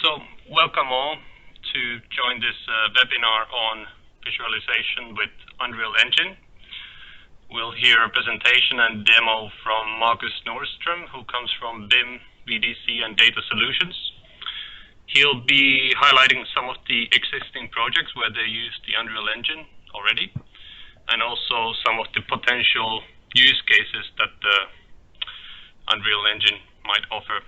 So welcome all to join this webinar on visualization with Unreal Engine. We'll hear a presentation and demo from Marcus Nordström, who comes from BIM, VDC and Data Solutions. He'll be highlighting some of the existing projects where they use the Unreal Engine already, and also some of the potential use cases that the Unreal Engine might offer.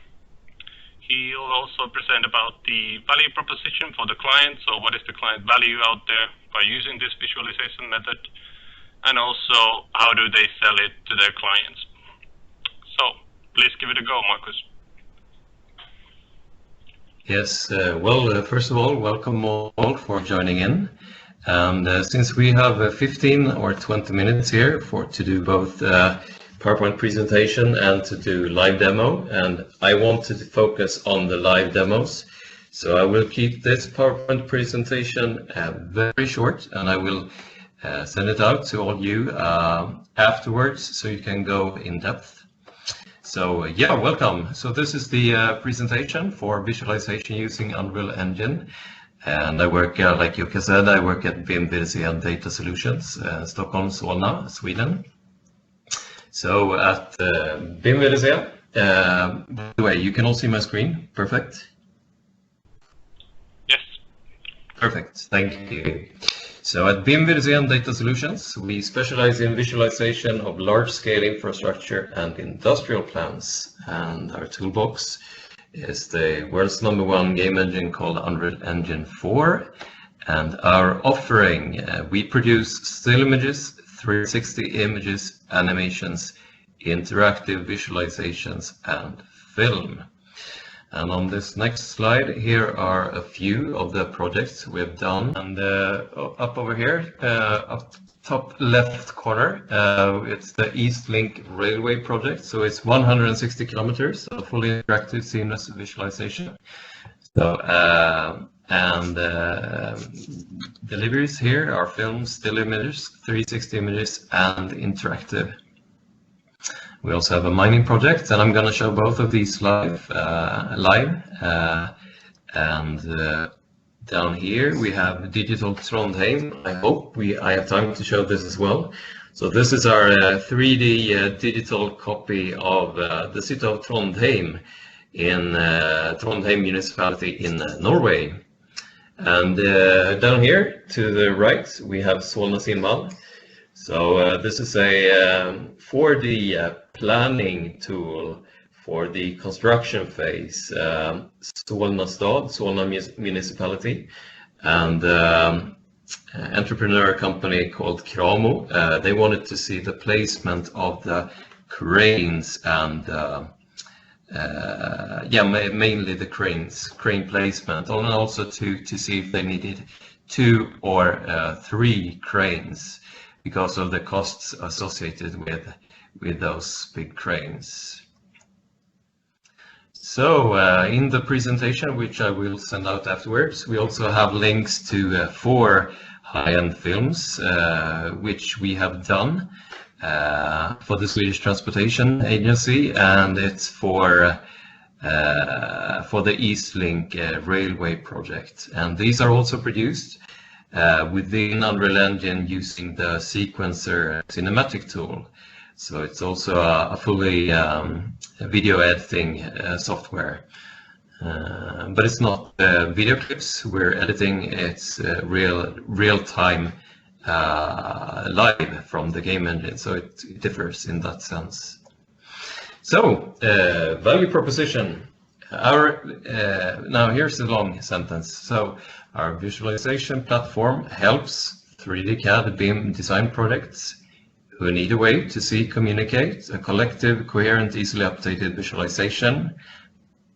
He'll also present about the value proposition for the client, so what is the client value out there by using this visualization method, and also how do they sell it to their clients. So please give it a go, Marcus. Yes, first of all, welcome all for joining in. And since we have 15 or 20 minutes here to do both PowerPoint presentation and to do live demo, and I wanted to focus on the live demos, so I will keep this PowerPoint presentation very short, and I will send it out to all you afterwards so you can go in depth. So yeah, welcome. So this is the presentation for visualization using Unreal Engine, and I work, like Jukka said, I work at BIM, VDC and Data Solutions, Stockholm, Solna, Sweden. So at BIM, VDC, by the way, you can all see my screen. Perfect. Yes. Perfect. Thank you. So at BIM, VDC and Data Solutions, we specialize in visualization of large-scale infrastructure and industrial plans. And our toolbox is the world's #1 game engine called Unreal Engine 4. And our offering, we produce still images, 360 images, animations, interactive visualizations, and film. And on this next slide, here are a few of the projects we've done. And up over here, up top left corner, it's the East Link Railway project. So it's 160 kilometers of fully interactive seamless visualization. So, deliveries here are films, still images, 360 images, and interactive. We also have a mining project, and I'm going to show both of these live. Down here we have Digital Trondheim. I hope I have time to show this as well. So this is our 3D digital copy of the city of Trondheim in Trondheim municipality in Norway. And down here to the right, we have Solna Simval. So this is a 4D planning tool for the construction phase. Solna Stad, Solna municipality, and entrepreneur company called Kramo. They wanted to see the placement of the cranes and mainly the crane placement, and also to see if they needed 2 or 3 cranes because of the costs associated with those big cranes. So in the presentation, which I will send out afterwards, we also have links to 4 high-end films which we have done for the Swedish Transportation Agency, and it's for the East Link Railway project. And these are also produced within Unreal Engine using the sequencer cinematic tool. So it's also a fully video editing software. But it's not video clips we're editing, it's real-time live from the game engine, so it differs in that sense. So value proposition. Now here's the long sentence. So our visualization platform helps 3D CAD BIM design projects who need a way to see, communicate a collective, coherent, easily updated visualization,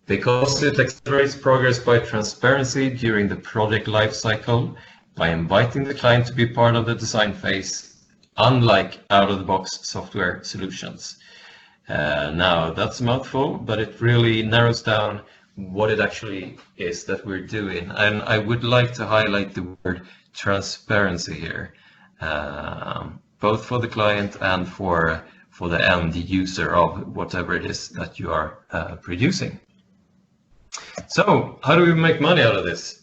because it accelerates progress by transparency during the project lifecycle, by inviting the client to be part of the design phase, unlike out-of-the-box software solutions. Now, that's a mouthful, but it really narrows down what it actually is that we're doing. And I would like to highlight the word transparency here, both for the client and for the end user of whatever it is that you are producing. So how do we make money out of this?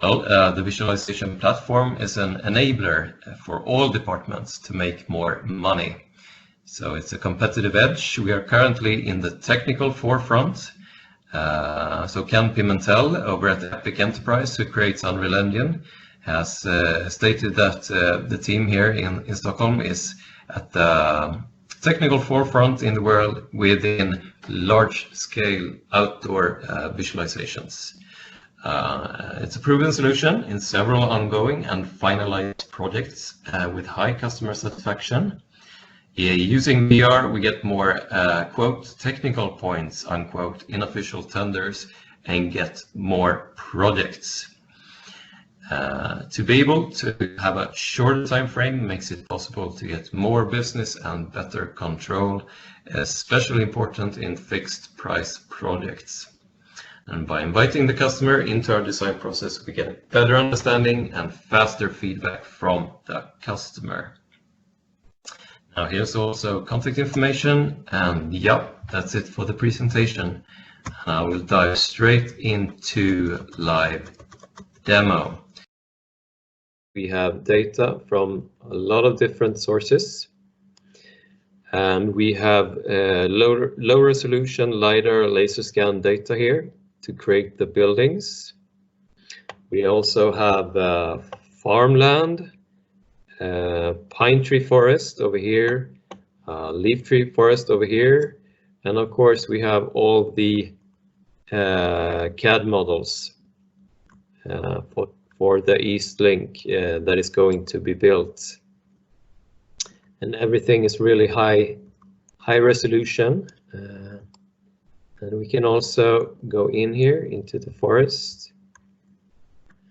The visualization platform is an enabler for all departments to make more money. So it's a competitive edge. We are currently in the technical forefront. So Ken Pimentel over at Epic Enterprise, who creates Unreal Engine, has stated that the team here in Stockholm is at the technical forefront in the world within large-scale outdoor visualizations. It's a proven solution in several ongoing and finalized projects with high customer satisfaction. Using VR, we get more quote technical points unquote in official tenders and get more projects. To be able to have a shorter time frame makes it possible to get more business and better control, especially important in fixed price projects. And by inviting the customer into our design process, we get a better understanding and faster feedback from the customer. Now here's also contact information, and yep, that's it for the presentation. I will dive straight into live demo. We have data from a lot of different sources, and we have low resolution LiDAR laser scan data here to create the buildings. We also have farmland, pine tree forest over here, leaf tree forest over here, and of course we have all the CAD models for the East Link that is going to be built. And everything is really high resolution. And we can also go in here into the forest.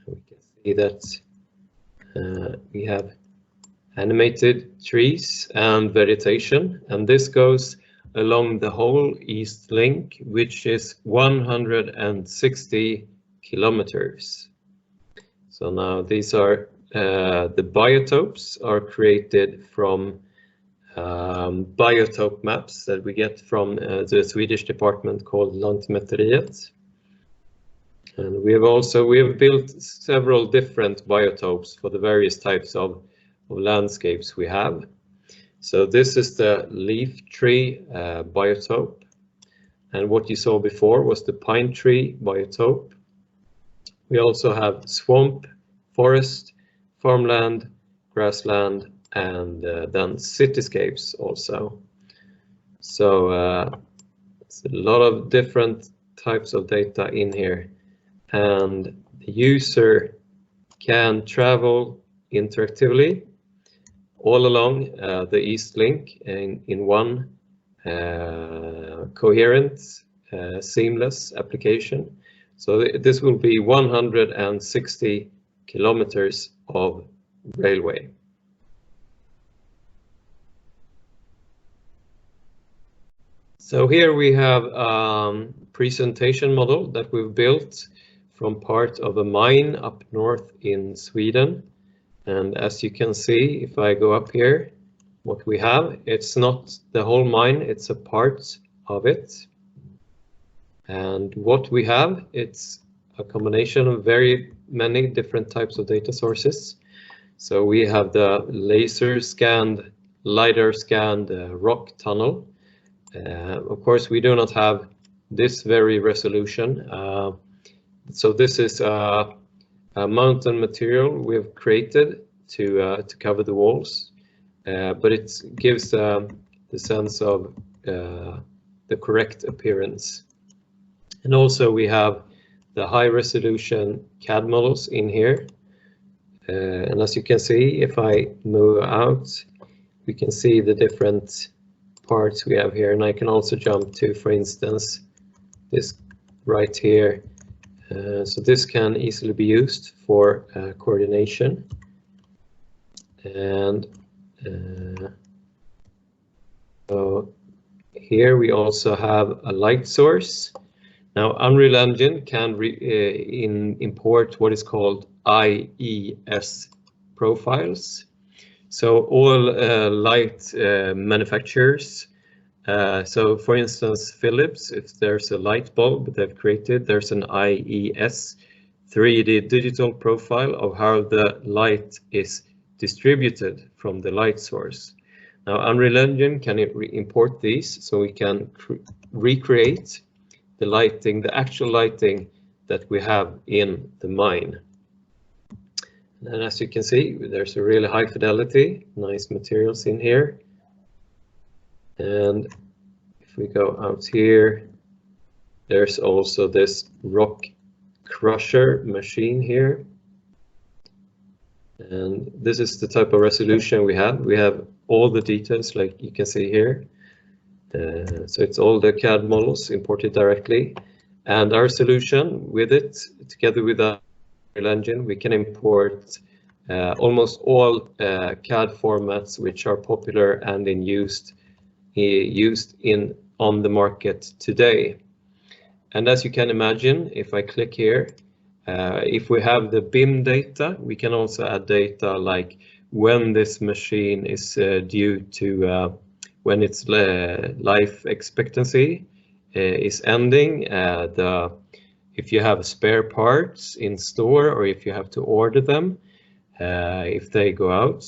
We can see that we have animated trees and vegetation, and this goes along the whole East Link, which is 160 kilometers. So now these are the biotopes are created from biotope maps that we get from the Swedish department called Lantmäteriet. And we have built several different biotopes for the various types of landscapes we have. So this is the leaf tree biotope, and what you saw before was the pine tree biotope. We also have swamp, forest, farmland, grassland, and then cityscapes also. So it's a lot of different types of data in here, and the user can travel interactively all along the East Link in one coherent, seamless application. So this will be 160 kilometers of railway. So here we have a presentation model that we've built from part of a mine up north in Sweden. And as you can see, if I go up here, what we have, it's not the whole mine, it's a part of it. And what we have, it's a combination of very many different types of data sources. So we have the laser scanned, LiDAR scanned rock tunnel. Of course, we do not have this very resolution. So this is a mountain material we've created to cover the walls, but it gives the sense of the correct appearance. And also we have the high resolution CAD models in here. And as you can see, if I move out, we can see the different parts we have here. And I can also jump to, for instance, this right here. So this can easily be used for coordination. And so here we also have a light source. Now Unreal Engine can import what is called IES profiles. So all light manufacturers So for instance, Philips, if there's a light bulb they've created, there's an IES 3D digital profile of how the light is distributed from the light source. Now Unreal Engine can import these, so we can recreate the lighting, the actual lighting that we have in the mine. And as you can see, there's a really high fidelity, nice materials in here. And if we go out here, there's also this rock crusher machine here. And this is the type of resolution we have. We have all the details like you can see here. So it's all the CAD models imported directly. And our solution with it, together with our engine, we can import almost all CAD formats which are popular and in used on the market today. And as you can imagine, if I click here, if we have the BIM data, we can also add data like when this machine is due to when its life expectancy is ending, if you have spare parts in store or if you have to order them, if they go out,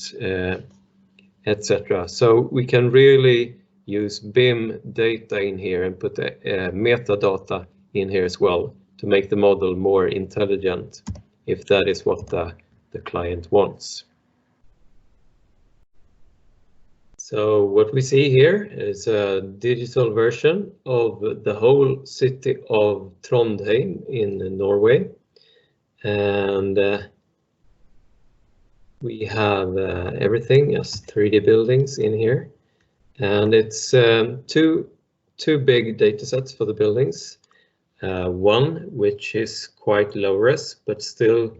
etc. So we can really use BIM data in here and put metadata in here as well to make the model more intelligent if that is what the client wants. So what we see here is a digital version of the whole city of Trondheim in Norway. And we have everything as 3D buildings in here. And it's two big data sets for the buildings. One which is quite low res, but still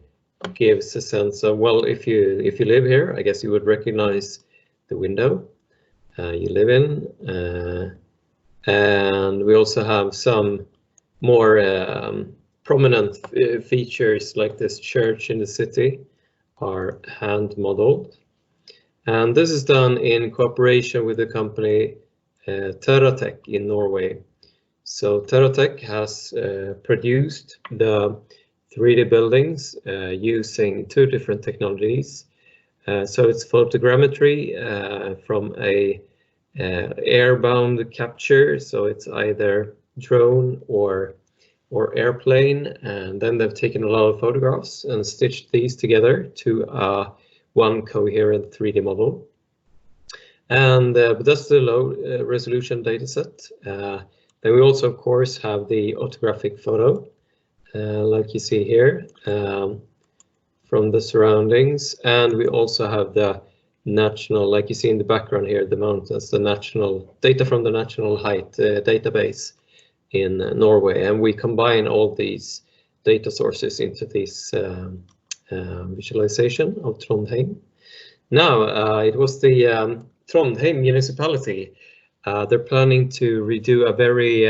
gives a sense of, well, if you live here, I guess you would recognize the window you live in. And we also have some more prominent features like this church in the city are hand modeled. And this is done in cooperation with the company Terratech in Norway. So Terratech has produced the 3D buildings using two different technologies. So it's photogrammetry from a airbound capture, so it's either drone or airplane, and then they've taken a lot of photographs and stitched these together to one coherent 3D model. And but that's the low resolution data set. Then we also, of course, have the orthographic photo, like you see here, from the surroundings. And we also have the national, like you see in the background here, the mountains, the national data from the National Height database in Norway. And we combine all these data sources into this visualization of Trondheim. Now, it was the Trondheim municipality. They're planning to redo a very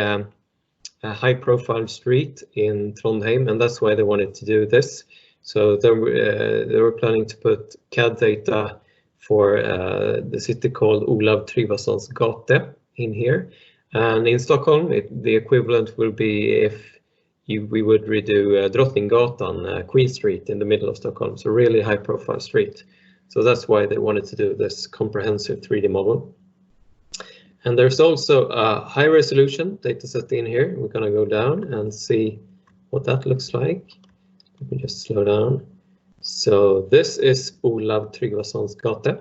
high-profile street in Trondheim, and that's why they wanted to do this. So they were planning to put CAD data for the city called Olav Tryggvason's gate in here. And in Stockholm, the equivalent will be if we would redo Drottninggatan, Queen Street in the middle of Stockholm. So really high-profile street. So that's why they wanted to do this comprehensive 3D model. And there's also a high-resolution dataset in here. We're going to go down and see what that looks like. Let me just slow down. So this is Olav Tryggvason's gate.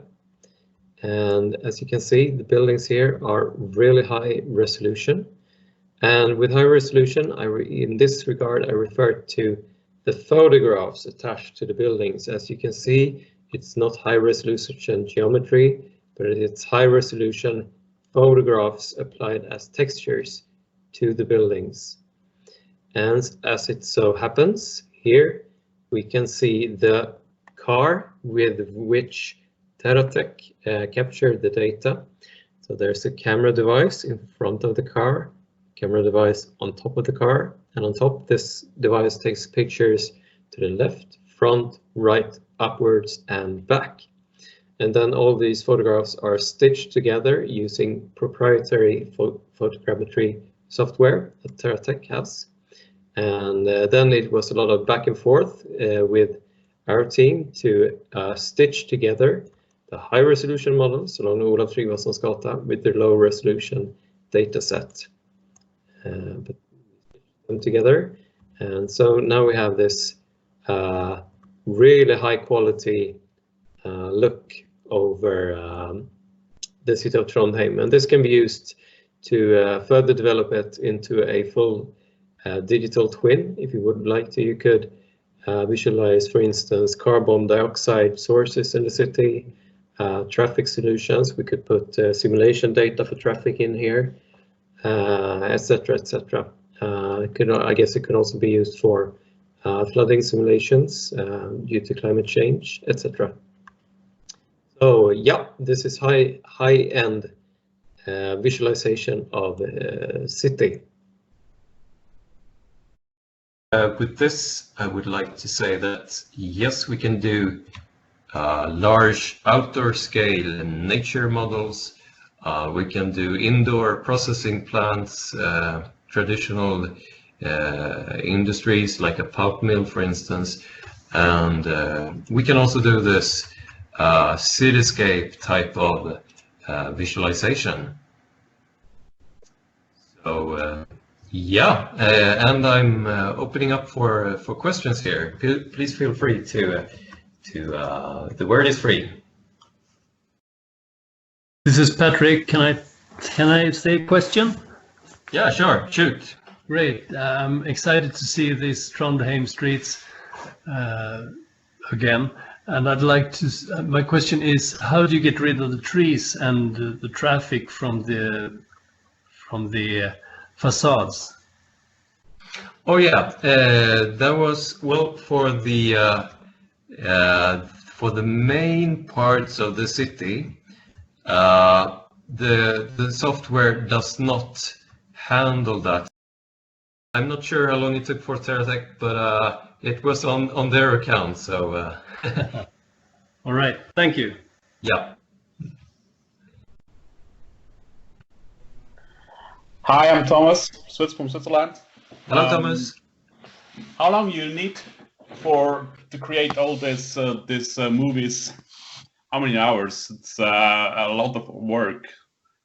And as you can see, the buildings here are really high resolution. And with high resolution, in this regard, I refer to the photographs attached to the buildings. As you can see, it's not high resolution geometry, but it's high resolution photographs applied as textures to the buildings. And as it so happens, here we can see the car with which Terratech captured the data. So there's a camera device in front of the car, camera device on top of the car, and on top this device takes pictures to the left, front, right, upwards and back. and then all these photographs are stitched together using proprietary photogrammetry software that Teratech has. And then it was a lot of back and forth with our team to stitch together the high resolution models along Olof Tryggvason's gata with the low resolution data set. But them together, and so now we have this really high quality look over the city of Trondheim, and this can be used to further develop it into a full digital twin. If you would like to, you could visualize, for instance, carbon dioxide sources in the city, traffic solutions. We could put simulation data for traffic in here, etc., etc. I guess it could also be used for flooding simulations due to climate change, etc. So yeah, this is high-end visualization of the city. With this, I would like to say that yes, we can do large outdoor scale nature models. We can do indoor processing plants, traditional industries like a pulp mill, for instance, and we can also do this cityscape type of visualization. So yeah, and I'm opening up for questions here. Please feel free to the word is free. This is Patrick. Can I say a question? Yeah, sure. Shoot. Great. I'm excited to see these Trondheim streets again. And I'd like to. My question is, how do you get rid of the trees and the traffic from the facades? Oh yeah, that was, well, for the main parts of the city. The software does not handle that. I'm not sure how long it took for Teratech, but it was on their account. So. All right. Thank you. Yeah. Hi, I'm Thomas from Switzerland. Hello, Thomas. How long you need to create all these movies? How many hours? It's a lot of work.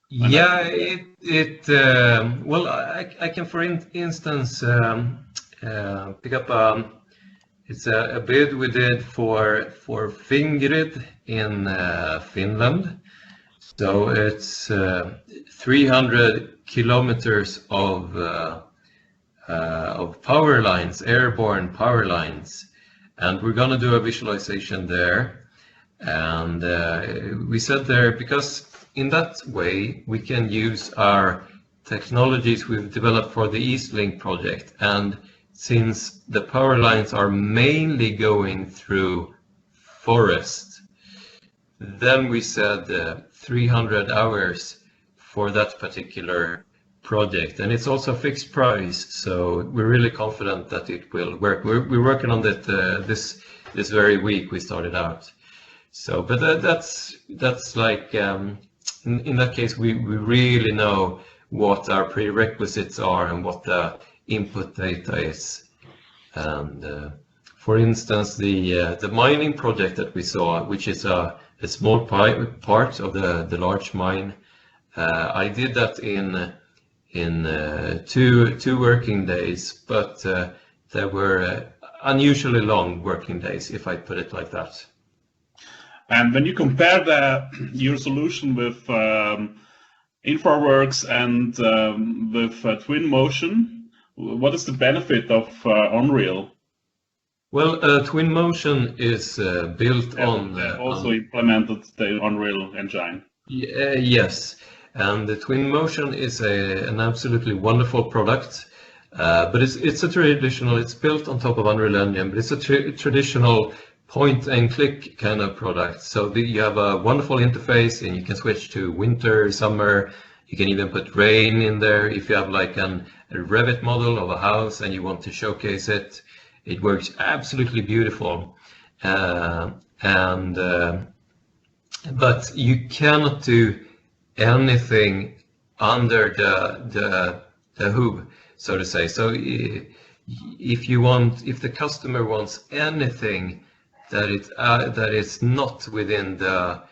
Yeah, well, I can, for instance, pick up. It's a bid we did for Fingrid in Finland. So it's 300 kilometers of power lines, airborne power lines, and we're gonna do a visualization there. And we said there, because in that way we can use our technologies we've developed for the EastLink project, and since the power lines are mainly going through forest, then we said 300 hours for that particular project, and it's also a fixed price, so we're really confident that it will work. We're working on that this very week. We started out. So, but that's like in that case we really know what our prerequisites are and what the input data is. And for instance, the mining project that we saw, which is a small part of the large mine, I did that in two working days, but there were unusually long working days, if I put it like that. And when you compare your solution with InfraWorks and with Twinmotion, what is the benefit of Unreal? Well, Twinmotion is built on... also implemented the Unreal engine. Yes, and the Twinmotion is an absolutely wonderful product, but it's a traditional, it's built on top of Unreal Engine, but it's a traditional point and click kind of product. So you have a wonderful interface and you can switch to winter, summer. You can even put rain in there if you have like a Revit model of a house and you want to showcase it. It works absolutely beautiful. And but you cannot do anything under the hood, so to say. So if the customer wants anything that is not within the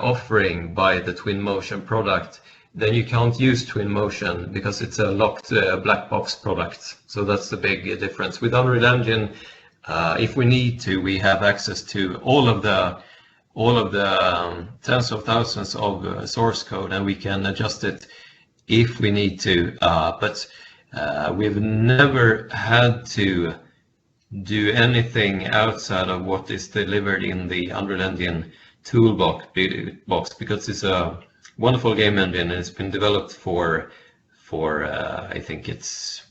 offering by the Twinmotion product, then you can't use Twinmotion because it's a locked black box product. So that's the big difference. With Unreal Engine, if we need to, we have access to all of the tens of thousands of source code, and we can adjust it if we need to. But we've never had to do anything outside of what is delivered in the Unreal Engine toolbox because it's a wonderful game engine, and it's been developed for I think it's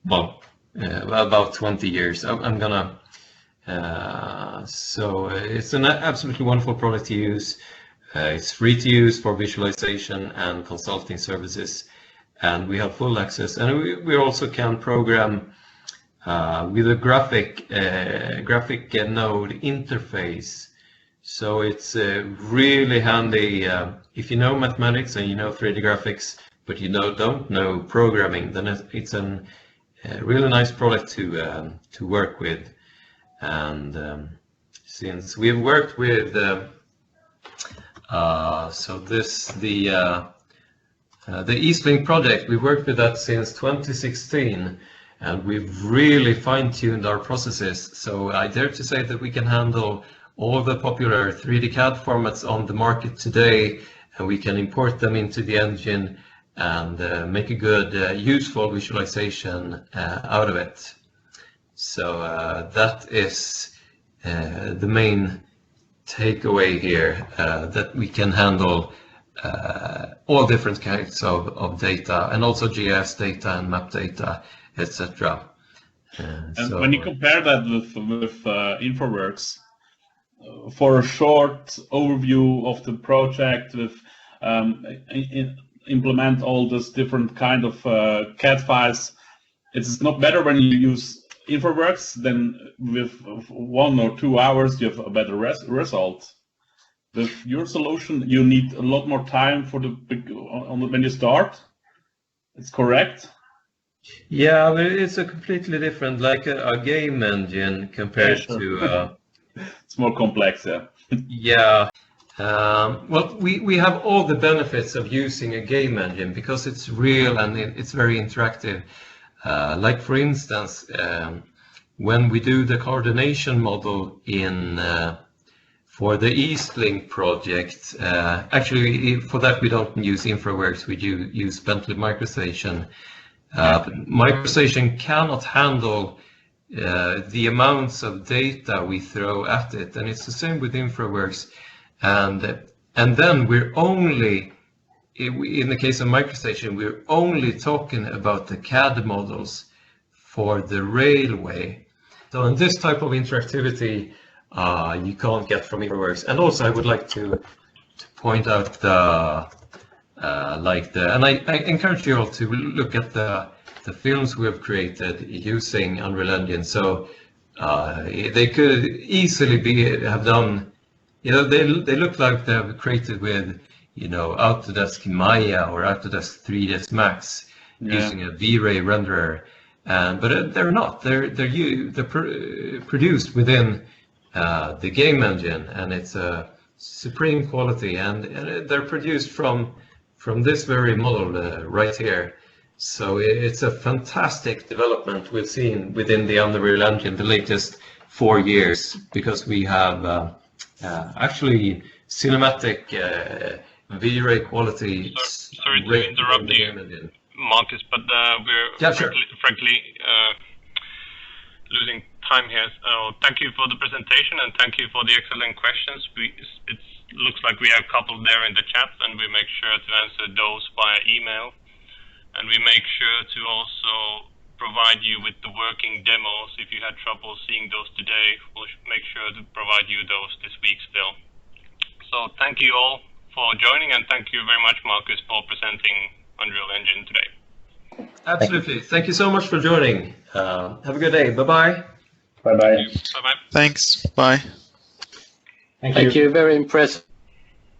about 20 years. So it's an absolutely wonderful product to use. It's free to use for visualization and consulting services, and we have full access. And we also can program with a graphic node interface. So it's really handy if you know mathematics and you know 3D graphics, but you don't know programming. Then it's a really nice product to work with. And since we've worked with the EastLink project, we've worked with that since 2016, and we've really fine-tuned our processes. So I dare to say that we can handle all the popular 3D CAD formats on the market today, and we can import them into the engine and make a good, useful visualization out of it. So that is the main takeaway here, that we can handle all different kinds of data, and also GIS data and map data, etc. And so, when you compare that with InfraWorks, for a short overview of the project, with implement all this different kind of CAD files, it's not better when you use InfraWorks, then with 1 or 2 hours you have a better result. With your solution, you need a lot more time for when you start. It's correct? Yeah, but it's a completely different, like a game engine compared to. It's more complex, yeah. Yeah. Well, we have all the benefits of using a game engine because it's real and it's very interactive. Like for instance, when we do the coordination model for the EastLink project, actually for that we don't use InfraWorks, we use Bentley MicroStation. MicroStation cannot handle the amounts of data we throw at it, and it's the same with InfraWorks. And then we're only, in the case of MicroStation, we're only talking about the CAD models for the railway. So in this type of interactivity, you can't get from InfraWorks. And also, I would like to point out and I encourage you all to look at the films we have created using Unreal Engine. So they could easily have done. They look like they're created with, Autodesk Maya or Autodesk 3ds Max using a V-Ray renderer, but they're not. They're produced within the game engine, and it's a supreme quality, and they're produced from this very model right here. So it's a fantastic development we've seen within the Unreal Engine the latest 4 years, because we have actually cinematic V-Ray quality. Sorry to interrupt you, Marcus, but we're frankly losing time here. So thank you for the presentation and thank you for the excellent questions. It looks like we have a couple there in the chat, and we make sure to answer those via email. And we make sure to also provide you with the working demos. If you had trouble seeing those today, we'll make sure to provide you those this week still. So thank you all for joining, and thank you very much, Marcus, for presenting Unreal Engine today. Absolutely. Thank you so much for joining. Have a good day. Bye-bye. Bye-bye. Bye-bye. Thanks. Bye. Thank you. Very impressive.